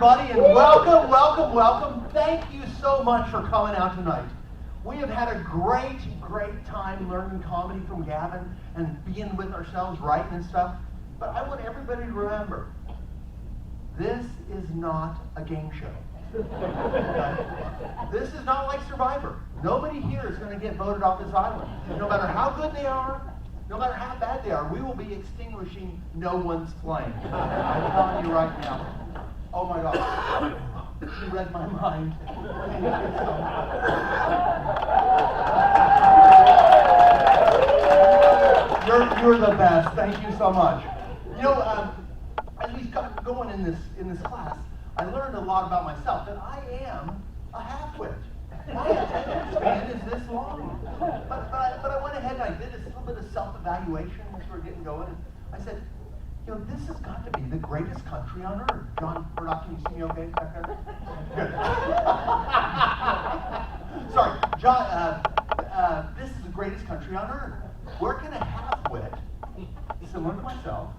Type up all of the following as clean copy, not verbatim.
everybody, and welcome, welcome, welcome. Thank you so much for coming out tonight. We have had a great, great time learning comedy from Gavin and being with ourselves, writing and stuff. But I want everybody to remember, this is not a game show. Okay? This is not like Survivor. Nobody here is going to get voted off this island. No matter how good they are, no matter how bad they are, we will be extinguishing no one's flame. I'm telling you right now. Oh my God. You read my mind. You're the best. Thank you so much. You know, as we got going in this class, I learned a lot about myself, that I am a half-wit. My attention span is this long. But I went ahead and I did a little bit of self-evaluation as we were getting going. And I said, you know, this has got to be the greatest country on earth. John Murdoch, can you see me okay back there? Good. Sorry, John, this is the greatest country on earth. Where can a half-wit, similar to myself,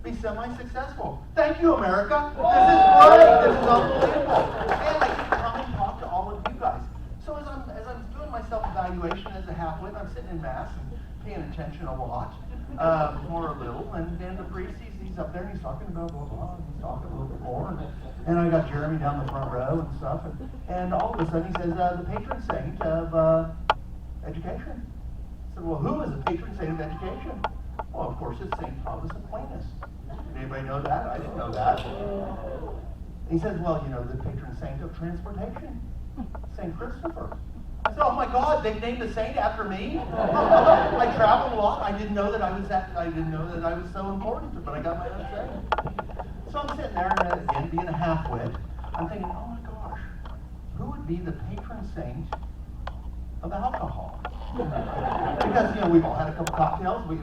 be semi-successful? Thank you, America. This is great. This is unbelievable. And I get to come and talk to all of you guys. So as I'm doing my self-evaluation as a half-wit, I'm sitting in mass and paying attention a lot, more a little, and then the priest, he's up there and he's talking about blah, blah, blah, and he's talking a little bit more, and I got Jeremy down the front row and stuff, and all of a sudden he says, the patron saint of education. I said, well, who is the patron saint of education? Well, of course, it's St. Thomas Aquinas. Did anybody know that? I didn't know that. He says, well, you know, the patron saint of transportation, St. Christopher. I said, oh my God, they named a saint after me? I traveled a lot. I didn't know that I was so important, but I got my own saint. So I'm sitting there, and again, being a half-wit, I'm thinking, oh my gosh, who would be the patron saint of alcohol? Because, you know, we've all had a couple cocktails. We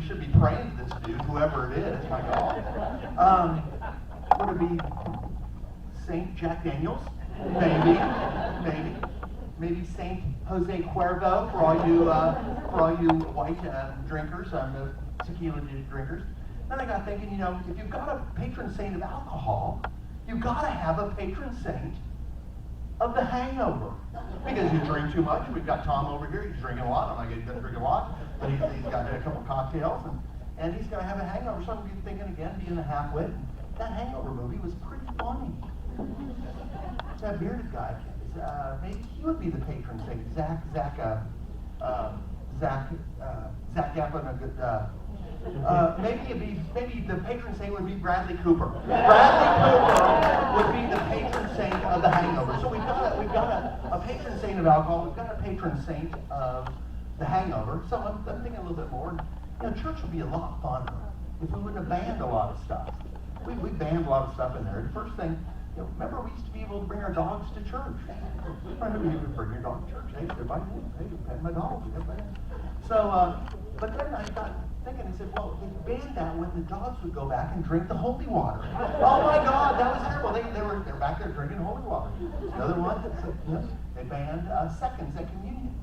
should be praying to this dude, whoever it is. My God. Would it be Saint Jack Daniels? Maybe Saint Jose Cuervo for all you white drinkers, tequila drinkers. Then I got thinking, you know, if you've got a patron saint of alcohol, you've got to have a patron saint of the hangover. Because you drink too much. We've got Tom over here, he's drinking a lot. I'm not going to drink a lot, but he's got a couple cocktails, and he's going to have a hangover. So I'm thinking again, being a half-wit, that Hangover movie was pretty funny. That bearded guy, maybe he would be the patron saint. Zach Efron, maybe the patron saint would be Bradley Cooper. Bradley Cooper would be the patron saint of the hangover. So we've got a patron saint of alcohol. We've got a patron saint of the hangover. So I'm thinking a little bit more. You know, church would be a lot funner if we wouldn't have banned a lot of stuff. We banned a lot of stuff in there. The first thing, you know, remember we used to be able to bring our dogs to church. Remember you would bring your dog to church. Hey, everybody, hey, pet my dog. So, but then I got thinking, I said, well, they banned that when the dogs would go back and drink the holy water. Oh my God, that was terrible. They're back there drinking holy water. Another one, they banned seconds at communion.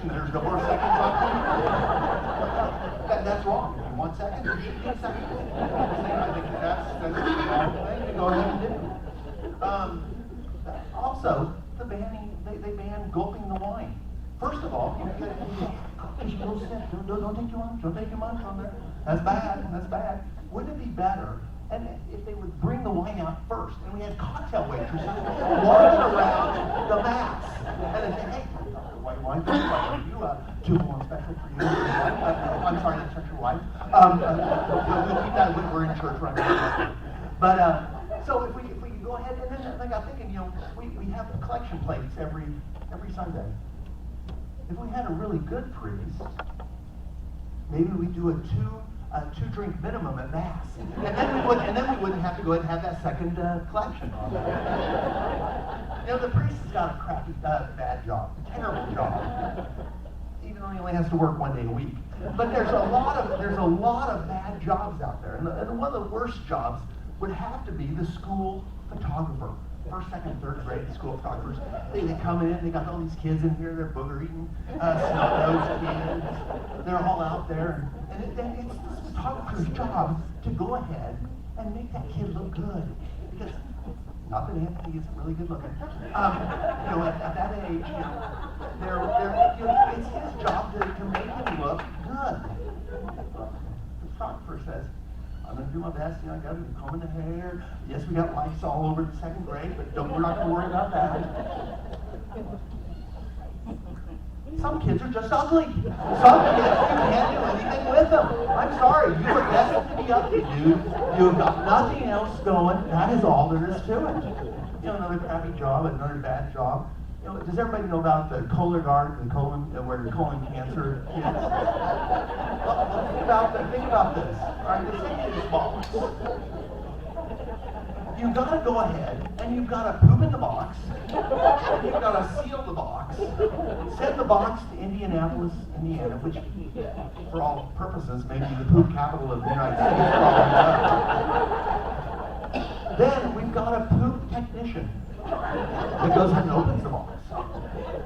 There's no more seconds on communion. That's wrong. If you want seconds, you should get seconds. I think that's the wrong thing to go ahead and do. Also, they banned gulping the wine. First of all, don't take too much on there. That's bad. Wouldn't it be better and if they would bring the wine out first, and we had cocktail waitresses walking around the mats, and they'd say, hey, white wine, you 2-1 special for you. I'm sorry, that's not your wife. We'll keep that, we're in church right now. But, so if we could go ahead, and then I got thinking, you know, we have collection plates every Sunday. If we had a really good priest, maybe we'd do a two-drink minimum at Mass. And then we wouldn't have to go ahead and have that second collection on there. You know, the priest has got a crappy, bad job, a terrible job. Even though he only has to work 1 day a week. But there's a lot of bad jobs out there. And one of the worst jobs would have to be the school photographer. First, second, third grade school photographers. They come in, they got all these kids in here, they're booger eating, snot-nosed kids. They're all out there. And it's the photographer's job to go ahead and make that kid look good. Because Not that Anthony isn't really good looking. At that age, it's his job to make him look good. The photographer says, I'm going to do my best. I got to be combing the hair. Yes, we got lights all over the second grade, but we're not going to worry about that. Some kids are just ugly. Some kids, you can't do anything with them. I'm sorry, you were destined to be ugly, dude. You've got nothing else going. That is all there is to it. Another crappy job, another bad job. Does everybody know about the Cologuard, where colon cancer kids? Well, think about this. All right, the thing is box. You've got to go ahead and you've got to poop in the box. You've got to seal the box. Send the box to Indianapolis, Indiana, which, for all purposes, may be the poop capital of the United States. Then we've got a poop technician that goes and opens the box.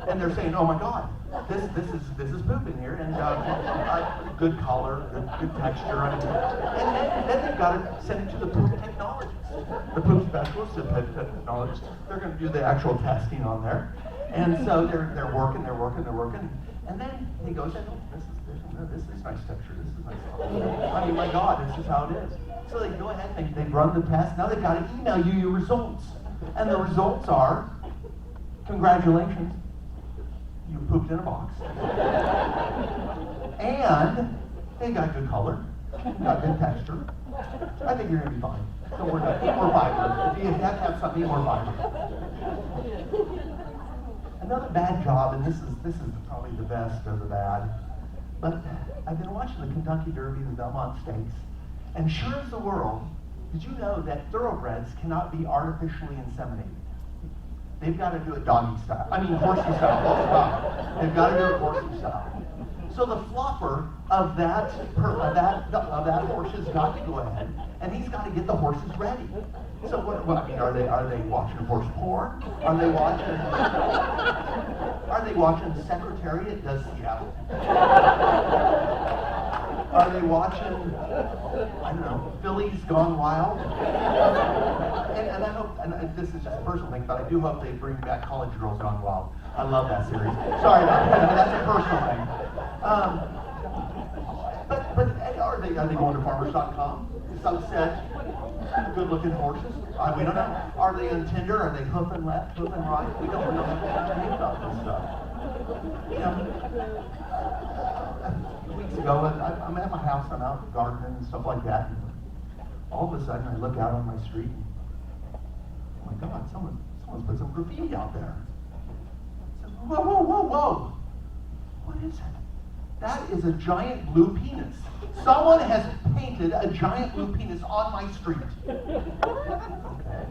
And they're saying, oh my God, this is poop in here, and good color, good texture, and then they've got to send it to the poop technologists. The poop specialists, the poop technologists, they're going to do the actual testing on there. And so they're working, and then he goes, this is nice texture, this is nice. I mean, my God, this is how it is. So they go ahead and they run the test. Now they've got to email you your results. And the results are, congratulations, you pooped in a box. And they got good color, got good texture. I think you're going to be fine. Don't worry about it. Eat more fiber. If you have to have something, eat more fiber. Another bad job, and this is probably the best of the bad, but I've been watching the Kentucky Derby, the Belmont Stakes, and sure as the world, did you know that thoroughbreds cannot be artificially inseminated? They've got to do it doggy style. I mean, horsey style. They've got to do it horsey style. So the fluffer of that horse has got to go ahead, and he's got to get the horses ready. So what I mean, are they watching horse porn? Are they watching Secretariat Does Seattle? Are they watching, I don't know, Phillies Gone Wild? And I hope, and this is just a personal thing, but I do hope they bring back College Girls Gone Wild. I love that series. Sorry about that, but that's a personal thing. But are they going to farmers.com? Sunset, good-looking horses? We don't know. Are they on Tinder? Are they hoofing left, hoofing right? We don't know anything about this stuff. A few weeks ago, I'm at my house, I'm out gardening and stuff like that, and all of a sudden I look out on my street, and, oh my God, someone's put some graffiti out there. I said, whoa. What is it? That is a giant blue penis. Someone has painted a giant blue penis on my street. Okay.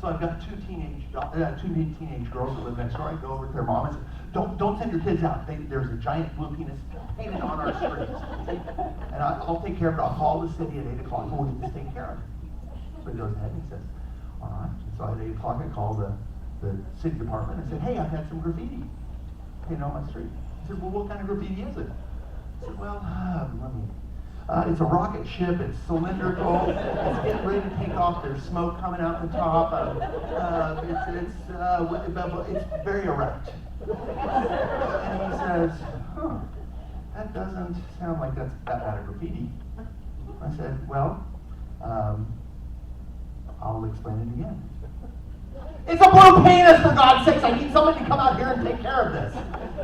So I've got two teenage girls that live next door. I go over to their mom and say, don't send your kids out. There's a giant blue penis painted on our streets. And I'll take care of it. I'll call the city at 8 o'clock and we'll get this taken care of. So he goes ahead and he says, all right. So at 8 o'clock I call the city department and I said, hey, I've had some graffiti painted on my street. He said, well, what kind of graffiti is it? I said, well, it's a rocket ship, it's cylindrical, it's getting ready to take off, there's smoke coming out the top, it's very erect. And he says, that doesn't sound like that's that bad of graffiti. I said, well, I'll explain it again. It's a blue penis, for God's sakes, I need somebody to come out here and take care of this.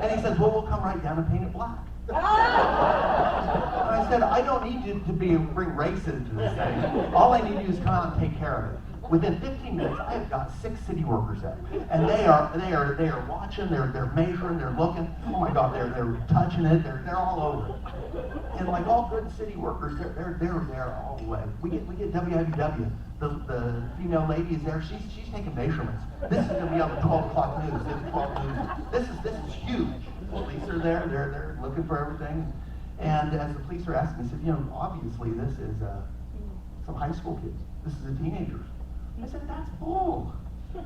And he says, well, we'll come right down and paint it black. And I said, I don't need you to bring race into this thing. All I need you is come out and take care of it. Within 15 minutes, I have got 6 city workers there, and they are watching, they're measuring, they're looking. Oh my God, they're touching it, they're all over it. And like all good city workers, they're there all the way. We get WWW. The female lady is there. She's taking measurements. This is going to be on the 12 o'clock news. This is huge. Police are there. They're looking for everything. And as the police are asking, they said, obviously this is some high school kids. This is the teenagers. I said, that's bull.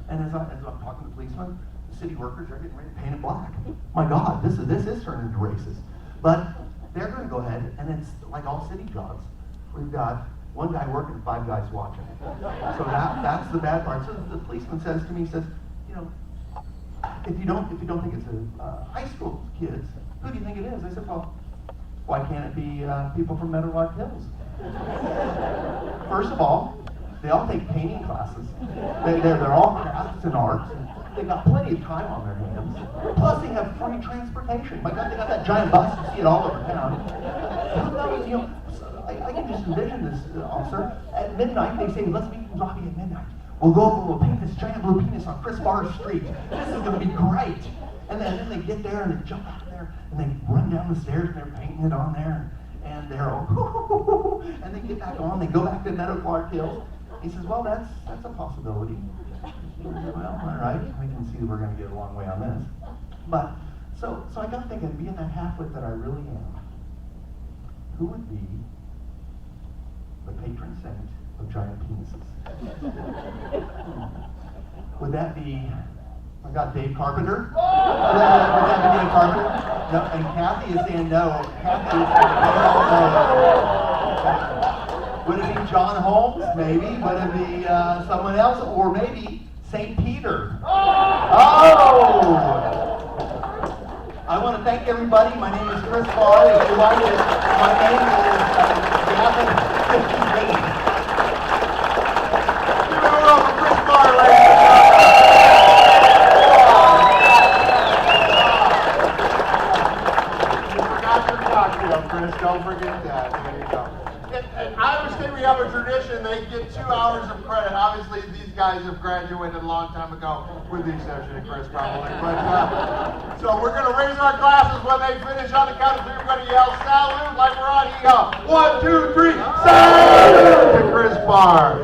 And as I'm talking to the policemen, the city workers are getting ready to paint it black. My God, this is turning into racist. But they're going to go ahead, and it's like all city jobs. We've got One guy working, 5 guys watching. So that's the bad part. So the policeman says to me, he says, you know, if you don't think it's a high school kids, who do you think it is? I said, well, why can't it be people from Meadowlark Hills? First of all, they all take painting classes. They're all crafts and arts. They've got plenty of time on their hands. Plus, they have free transportation. My God, they got that giant bus. You see it all over town. Who knows, you know, I can just envision this, officer. At midnight, they say, let's meet in the lobby at midnight. We'll go over, we'll paint this giant blue penis on Chris Barr's street. This is going to be great. And then they get there and they jump out of there and they run down the stairs and they're painting it on there. And they're all, and they get back on, they go back to Meadowlark Hills. He says, well, that's a possibility. Well, all right, we can see that we're going to get a long way on this. But, so I got thinking, being that halfwit that I really am, who would be the patron saint of giant penises? Would that be, I got Dave Carpenter? Would that be Dave Carpenter? No, and Kathy is saying no. Kathy is saying no. Would it be John Holmes, maybe? Would it be someone else? Or maybe St. Peter? Oh! I want to thank everybody. My name is Chris Barr. If you like it, my name is Gavin. Give it up for Chris Barr, ladies and gentlemen. You forgot your cocktail, Chris. Don't forget that. There you go. And I always say we have a tradition. They get 2 hours of credit. Obviously, these guys have graduated a long time ago, with the exception of Chris, probably. But, so we're going to raise our glasses when they finish. On the count of 3, we're going to yell salute like we're on EO. 1, 2, 3, salute to Chris Barr.